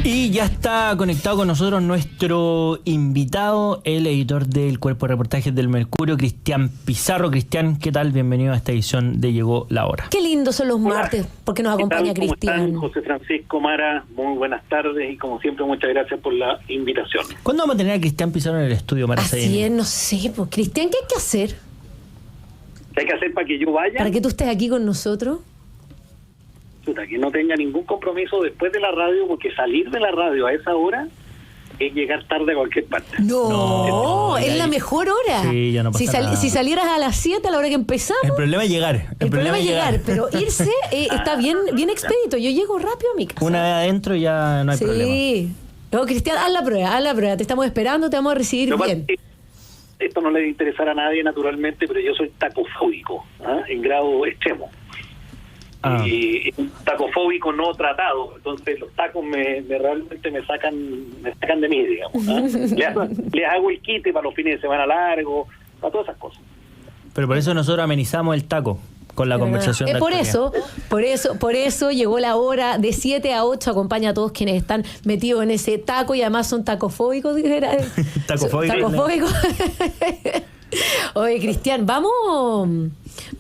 Y ya está conectado con nosotros nuestro invitado, el editor del Cuerpo de Reportajes del Mercurio, Cristian Pizarro. Cristian, ¿qué tal? Bienvenido a esta edición de Llegó la Hora. Qué lindos son los martes, porque nos acompaña ¿Cómo Cristian. están? José Francisco, Mara, muy buenas tardes y como siempre muchas gracias por la invitación. ¿Cuándo vamos a tener a Cristian Pizarro en el estudio, Mara? Así es, no sé, pues Cristian, ¿qué hay que hacer? ¿Qué hay que hacer para que yo vaya? Para que tú estés aquí con nosotros. Que no tenga ningún compromiso después de la radio, porque salir de la radio a esa hora es llegar tarde a cualquier parte. No, es la mejor hora. Sí, ya no pasa nada. Si salieras a las 7 a la hora que empezamos. El problema es llegar. El problema es llegar, pero irse está bien expedito. Yo llego rápido a mi casa. Una vez adentro ya no hay problema. Sí. No, Cristian, haz la prueba. Te estamos esperando, te vamos a recibir bien. Esto no le interesará a nadie, naturalmente, pero yo soy tacofóbico, en grado extremo. Y un tacofóbico no tratado, entonces los tacos realmente me sacan de mí, digamos. Les hago el quite para los fines de semana largos, para todas esas cosas. Pero por eso nosotros amenizamos el taco con la conversación. Por eso llegó la hora de 7 a 8, acompaña a todos quienes están metidos en ese taco y además son tacofóbicos. Tacofóbicos. Oye, Cristian, vamos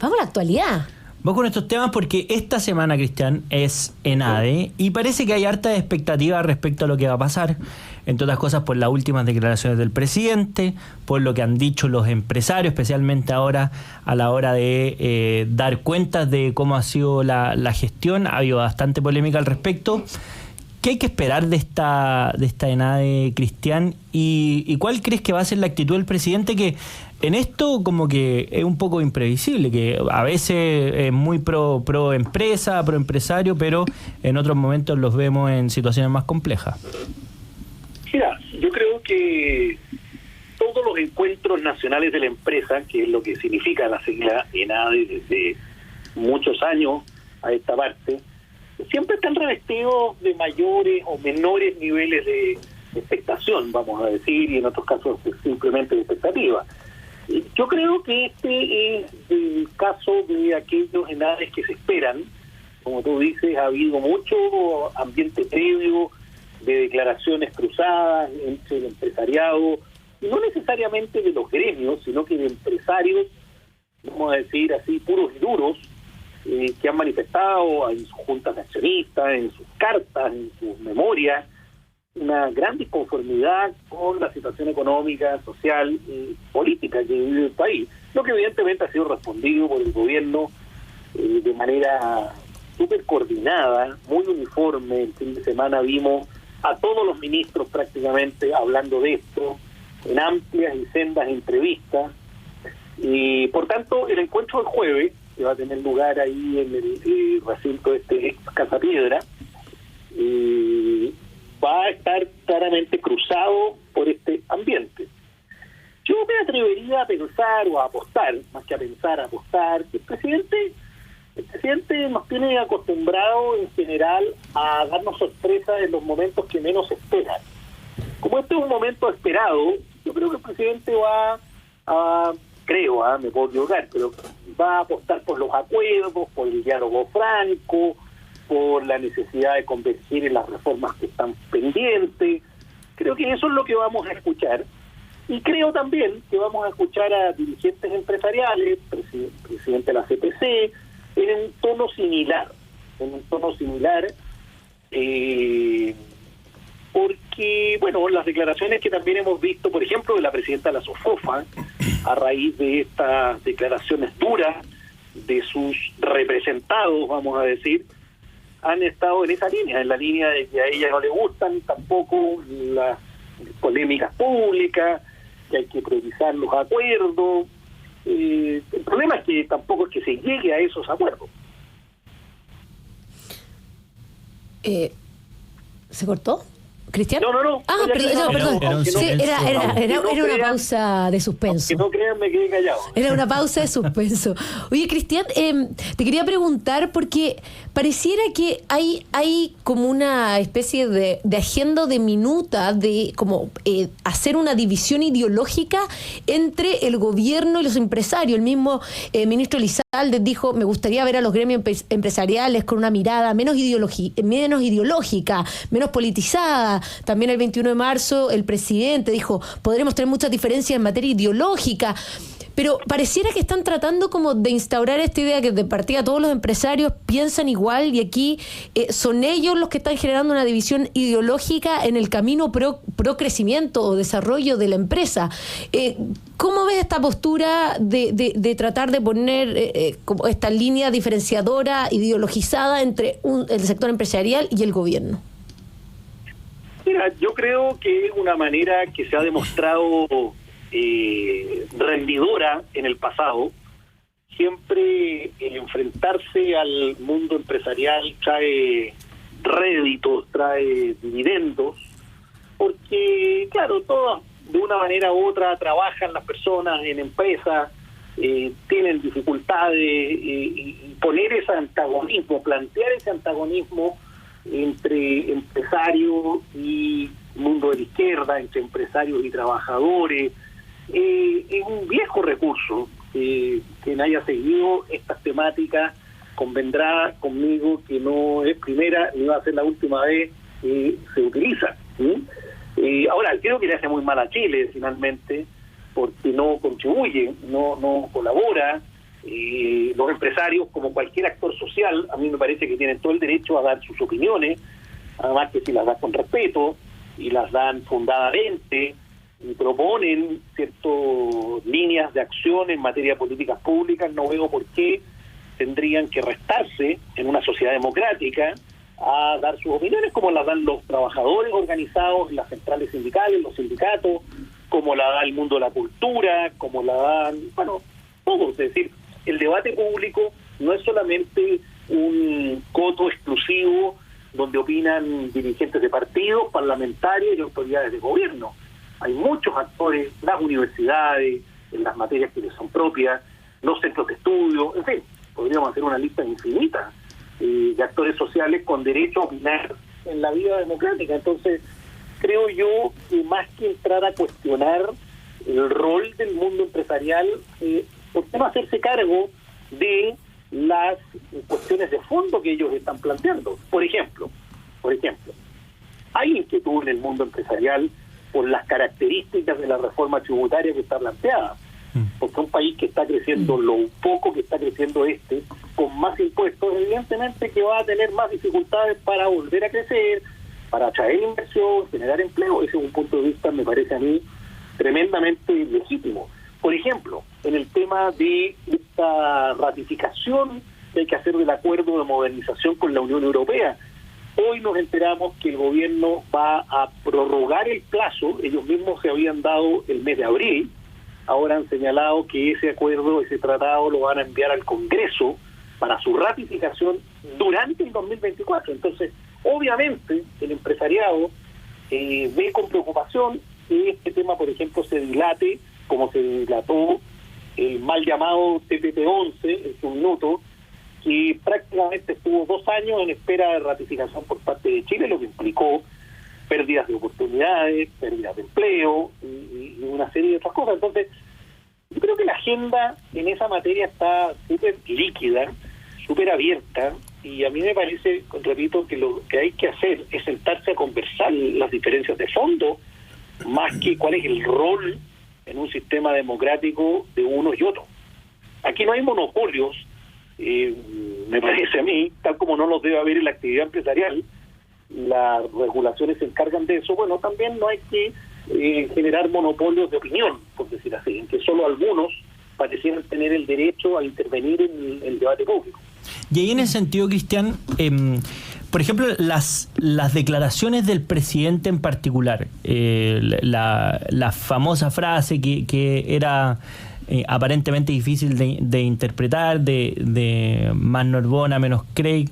a la actualidad. Vamos con estos temas porque esta semana, Cristian, es ENADE y parece que hay harta expectativa respecto a lo que va a pasar, entre otras cosas por las últimas declaraciones del presidente, por lo que han dicho los empresarios, especialmente ahora a la hora de dar cuentas de cómo ha sido la gestión. Ha habido bastante polémica al respecto. ¿Qué hay que esperar de esta ENADE, Cristian? ¿Y cuál crees que va a ser la actitud del presidente, que en esto como que es un poco imprevisible, que a veces es muy pro empresa, pro empresario, pero en otros momentos los vemos en situaciones más complejas? Mira, yo creo que todos los encuentros nacionales de la empresa, que es lo que significa la sigla ENADE desde muchos años a esta parte, siempre están revestidos de mayores o menores niveles de expectación, vamos a decir, y en otros casos simplemente de expectativa. Yo creo que este es el caso de aquellos ENADES que se esperan. Como tú dices, ha habido mucho ambiente previo de declaraciones cruzadas entre el empresariado, y no necesariamente de los gremios, sino que de empresarios, vamos a decir así, puros y duros, que han manifestado en sus juntas de accionistas, en sus cartas, en sus memorias, una gran disconformidad con la situación económica, social y política que vive el país, lo que evidentemente ha sido respondido por el gobierno de manera súper coordinada, muy uniforme. El fin de semana vimos a todos los ministros prácticamente hablando de esto, en amplias y sendas entrevistas, y por tanto el encuentro del jueves, que va a tener lugar ahí en el recinto Casa Piedra, va a estar claramente cruzado por este ambiente. Yo me atrevería a pensar o a apostar, más que a pensar, a apostar, que el presidente nos tiene acostumbrado en general a darnos sorpresas en los momentos que menos se esperan. Como este es un momento esperado, yo creo que el presidente va a, me puedo equivocar, pero va a apostar por los acuerdos, por el diálogo franco, por la necesidad de convertir en las reformas que están pendientes. Creo que eso es lo que vamos a escuchar. Y creo también que vamos a escuchar a dirigentes empresariales, presidente de la CPC, en un tono similar. Porque, bueno, las declaraciones que también hemos visto, por ejemplo, de la presidenta de la SOFOFA, a raíz de estas declaraciones duras de sus representados, vamos a decir, han estado en la línea de que a ella no le gustan tampoco las polémicas públicas, que hay que priorizar los acuerdos. El problema es que tampoco es que se llegue a esos acuerdos. ¿Se cortó? ¿Cristian? No. Ah, perdón. Sí, era una pausa de suspenso. Que no crean, me quedé callado. Era una pausa de suspenso. Oye, Cristian, te quería preguntar porque pareciera que hay como una especie de agenda de minuta de como hacer una división ideológica entre el gobierno y los empresarios. El mismo ministro Elizalde dijo, me gustaría ver a los gremios empresariales con una mirada menos ideológica, menos politizada. También el 21 de marzo el presidente dijo, podremos tener muchas diferencias en materia ideológica, pero pareciera que están tratando como de instaurar esta idea que de partida todos los empresarios piensan igual y aquí son ellos los que están generando una división ideológica en el camino pro crecimiento o desarrollo de la empresa. ¿Cómo ves esta postura de tratar de poner como esta línea diferenciadora, ideologizada entre el sector empresarial y el gobierno? Mira, yo creo que es una manera que se ha demostrado rendidora en el pasado. Siempre el enfrentarse al mundo empresarial trae réditos, trae dividendos, porque, claro, todas de una manera u otra trabajan las personas en empresas, tienen dificultades, y poner ese antagonismo, plantear ese antagonismo entre empresarios y mundo de la izquierda, entre empresarios y trabajadores, es un viejo recurso. Quien haya seguido estas temáticas convendrá conmigo que no es primera ni va a ser la última vez que se utiliza. Ahora, creo que le hace muy mal a Chile finalmente, porque no contribuye, no colabora. Los empresarios, como cualquier actor social, a mí me parece que tienen todo el derecho a dar sus opiniones, además que si las dan con respeto y las dan fundadamente y proponen ciertas líneas de acción en materia de políticas públicas, no veo por qué tendrían que restarse en una sociedad democrática a dar sus opiniones como las dan los trabajadores organizados en las centrales sindicales, los sindicatos, como la da el mundo de la cultura, como la dan, todos. Es decir, el debate público no es solamente un coto exclusivo donde opinan dirigentes de partidos, parlamentarios y autoridades de gobierno. Hay muchos actores, las universidades, en las materias que les son propias, los centros de estudio, en fin, podríamos hacer una lista infinita de actores sociales con derecho a opinar en la vida democrática. Entonces, creo yo que más que entrar a cuestionar el rol del mundo empresarial, ¿por qué no hacerse cargo de las cuestiones de fondo que ellos están planteando? Por ejemplo, hay inquietud en el mundo empresarial por las características de la reforma tributaria que está planteada, porque un país que está creciendo lo poco que está creciendo con más impuestos, evidentemente que va a tener más dificultades para volver a crecer, para atraer inversión, generar empleo. Ese es un punto de vista, me parece a mí, tremendamente legítimo. Por ejemplo, en el tema de esta ratificación que hay que hacer del acuerdo de modernización con la Unión Europea, hoy nos enteramos que el gobierno va a prorrogar el plazo. Ellos mismos se habían dado el mes de abril, ahora han señalado que ese acuerdo, ese tratado lo van a enviar al Congreso para su ratificación durante el 2024. Entonces, obviamente, el empresariado ve con preocupación que este tema, por ejemplo, se dilate, como se dilató el mal llamado TPP-11, en su minuto, que prácticamente estuvo 2 años en espera de ratificación por parte de Chile, lo que implicó pérdidas de oportunidades, pérdidas de empleo y una serie de otras cosas. Entonces, yo creo que la agenda en esa materia está súper líquida, súper abierta, y a mí me parece, repito, que lo que hay que hacer es sentarse a conversar las diferencias de fondo, más que cuál es el rol en un sistema democrático de unos y otros. Aquí no hay monopolios, me parece a mí, tal como no los debe haber en la actividad empresarial. Las regulaciones se encargan de eso. Bueno, también no hay que generar monopolios de opinión, por decir así, en que solo algunos parecieran tener el derecho a intervenir en el debate público. Y ahí en ese sentido, Cristian, por ejemplo, las declaraciones del presidente en particular, la famosa frase que era aparentemente difícil de interpretar, de más Norbona, menos Craig,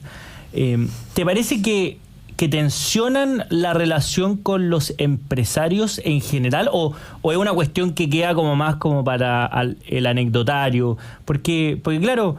¿te parece que que tensionan la relación con los empresarios en general, o es una cuestión que queda como más como para el anecdotario? Porque claro,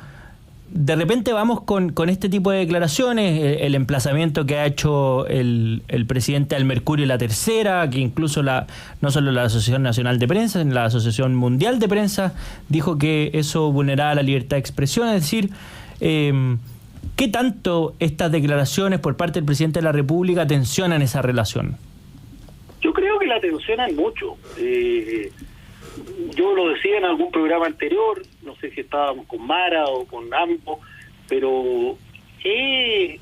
de repente vamos con este tipo de declaraciones, el emplazamiento que ha hecho el presidente al Mercurio y la Tercera, que incluso no solo la Asociación Nacional de Prensa, sino la Asociación Mundial de Prensa dijo que eso vulneraba la libertad de expresión. Es decir, ¿qué tanto estas declaraciones por parte del presidente de la República tensionan esa relación? Yo creo que la tensionan mucho. Yo lo decía en algún programa anterior, no sé si estábamos con Mara o con ambos, pero es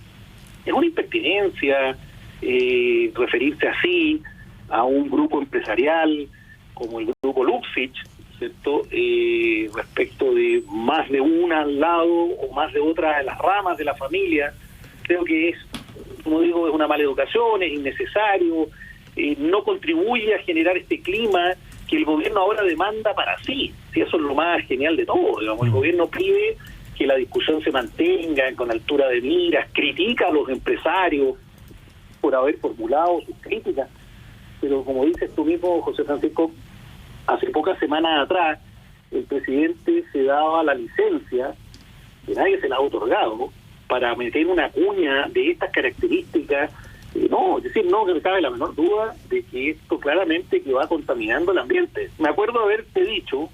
una impertinencia referirse así a un grupo empresarial como el grupo Luxich, ¿cierto? Respecto de más de una al lado o más de otra de las ramas de la familia. Creo que como digo, es una mala educación, es innecesario, no contribuye a generar este clima que el gobierno ahora demanda para sí. Si eso es lo más genial de todo, digamos. El gobierno pide que la discusión se mantenga con altura de miras, critica a los empresarios por haber formulado sus críticas, pero como dices tú mismo, José Francisco, hace pocas semanas atrás el presidente se daba la licencia, que nadie se la ha otorgado, para meter una cuña de estas características. Es decir, no que me cabe la menor duda de que esto claramente que va contaminando el ambiente. Me acuerdo haberte dicho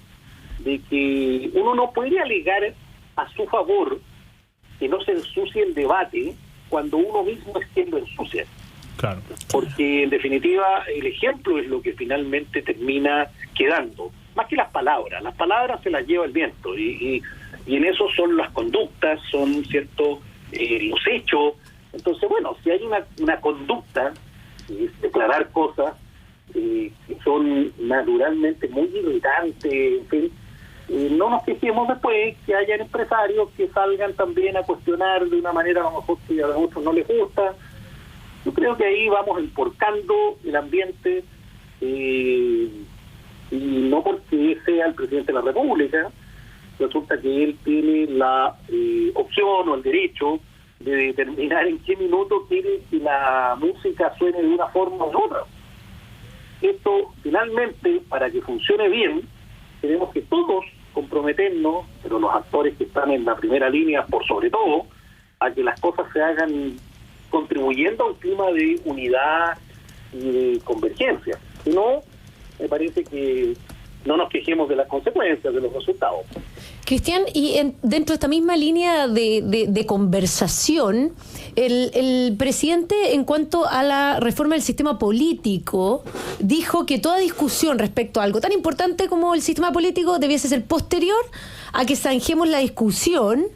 de que uno no puede alegar a su favor que no se ensucie el debate cuando uno mismo es quien lo ensucia. Claro. Porque en definitiva el ejemplo es lo que finalmente termina quedando, más que las palabras se las lleva el viento, y en eso son las conductas, son ciertos los hechos. Entonces, bueno, si hay una conducta, es declarar cosas que son naturalmente muy irritantes, en fin, no nos fijemos después que hayan empresarios que salgan también a cuestionar de una manera a lo mejor que a otros no les gusta. Yo creo que ahí vamos emporcando el ambiente, y no porque sea el presidente de la República, resulta que él tiene la opción o el derecho de determinar en qué minuto quiere que la música suene de una forma o de otra. Esto, finalmente, para que funcione bien, tenemos que todos comprometernos, pero los actores que están en la primera línea, por sobre todo, a que las cosas se hagan contribuyendo a un clima de unidad y de convergencia. Si no, me parece que no nos quejemos de las consecuencias, de los resultados. Cristian, y dentro de esta misma línea de conversación, el presidente, en cuanto a la reforma del sistema político, dijo que toda discusión respecto a algo tan importante como el sistema político debiese ser posterior a que zanjemos la discusión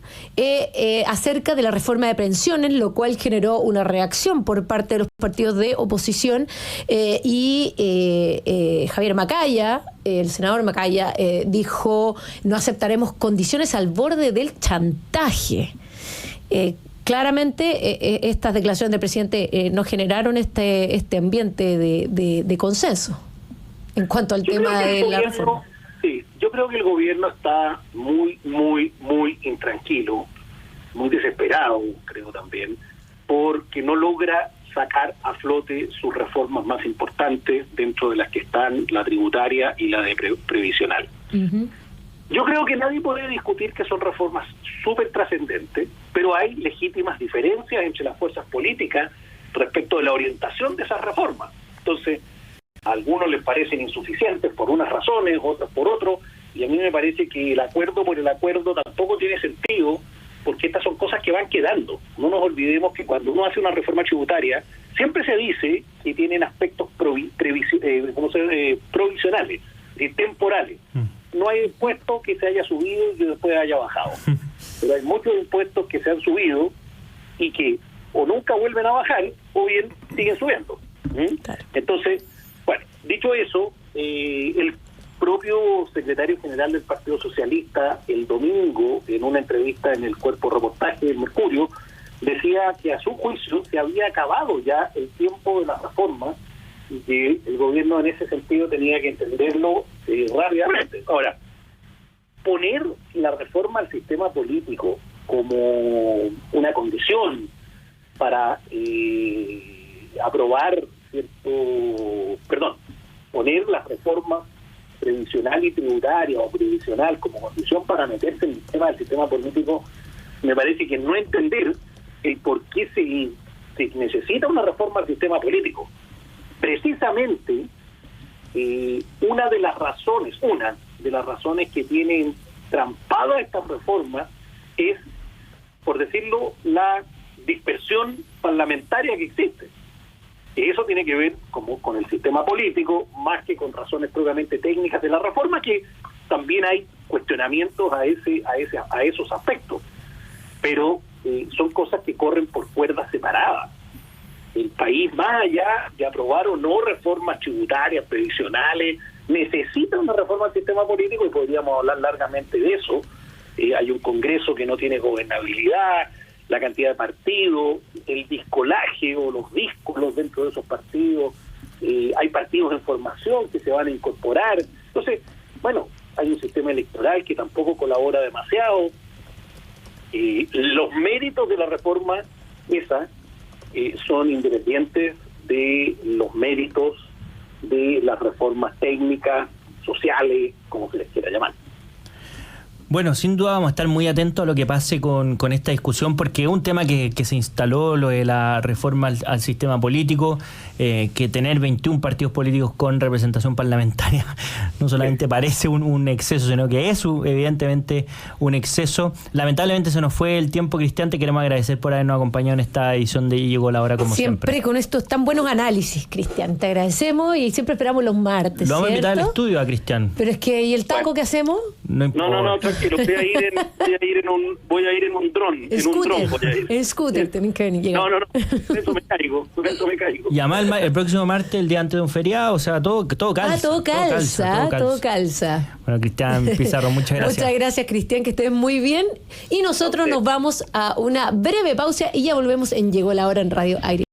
acerca de la reforma de pensiones, lo cual generó una reacción por parte de los partidos de oposición, y Javier Macaya, el senador Macaya, dijo: no aceptaremos condiciones al borde del chantaje. Claramente estas declaraciones del presidente no generaron este ambiente de consenso en cuanto al tema de la reforma. Sí, yo creo que el gobierno está muy intranquilo, muy desesperado, creo también, porque no logra sacar a flote sus reformas más importantes, dentro de las que están la tributaria y la de previsional. Uh-huh. Yo creo que nadie puede discutir que son reformas súper trascendentes, pero hay legítimas diferencias entre las fuerzas políticas respecto de la orientación de esas reformas. Entonces, a algunos les parecen insuficientes por unas razones, otros por otro, y a mí me parece que el acuerdo por el acuerdo tampoco tiene sentido, porque estas son cosas que van quedando. No nos olvidemos que cuando uno hace una reforma tributaria, siempre se dice que tienen aspectos provisionales, temporales. No hay impuesto que se haya subido y que después haya bajado, pero hay muchos impuestos que se han subido y que o nunca vuelven a bajar o bien siguen subiendo. Entonces, bueno, dicho eso, el propio secretario general del Partido Socialista el domingo, en una entrevista en el cuerpo reportaje del Mercurio, decía que a su juicio se había acabado ya el tiempo de la reforma y que el gobierno en ese sentido tenía que entenderlo rápidamente. Ahora, poner la reforma al sistema político como una condición para poner las reformas previsional y tributaria o previsional como condición para meterse en el tema del sistema político, me parece que no entender el por qué se necesita una reforma al sistema político. Precisamente, una de las razones que tienen trampada esta reforma es, por decirlo, la dispersión parlamentaria que existe. Eso tiene que ver con el sistema político, más que con razones propiamente técnicas de la reforma, que también hay cuestionamientos a esos aspectos. Pero son cosas que corren por cuerdas separadas. El país, más allá de aprobar o no reformas tributarias, previsionales, necesita una reforma al sistema político, y podríamos hablar largamente de eso. Hay un Congreso que no tiene gobernabilidad, la cantidad de partidos, el discolaje o los díscolos dentro de esos partidos, hay partidos en formación que se van a incorporar. Entonces, bueno, hay un sistema electoral que tampoco colabora demasiado. Los méritos de la reforma esa son independientes de los méritos de las reformas técnicas, sociales, como se les quiera llamar. Bueno, sin duda vamos a estar muy atentos a lo que pase con esta discusión, porque es un tema que se instaló, lo de la reforma al sistema político, que tener 21 partidos políticos con representación parlamentaria no solamente parece un exceso, sino que es evidentemente un exceso. Lamentablemente se nos fue el tiempo, Cristian. Te queremos agradecer por habernos acompañado en esta edición de Llegó la Hora, como siempre. Siempre con estos tan buenos análisis, Cristian. Te agradecemos y siempre esperamos los martes. Lo vamos ¿cierto? a invitar al estudio a Cristian. Pero es que, ¿y el taco qué hacemos? No, tranquilo, voy a ir en un dron. En scooter tenés que venir. No, con eso me caigo. Y además el próximo martes, el día antes de un feriado, o sea, todo calza. Todo calza. Bueno, Cristian Pizarro, muchas gracias. Muchas gracias, Cristian, que estés muy bien. Y nosotros nos vamos a una breve pausa y ya volvemos en Llegó la Hora en Radio Aire.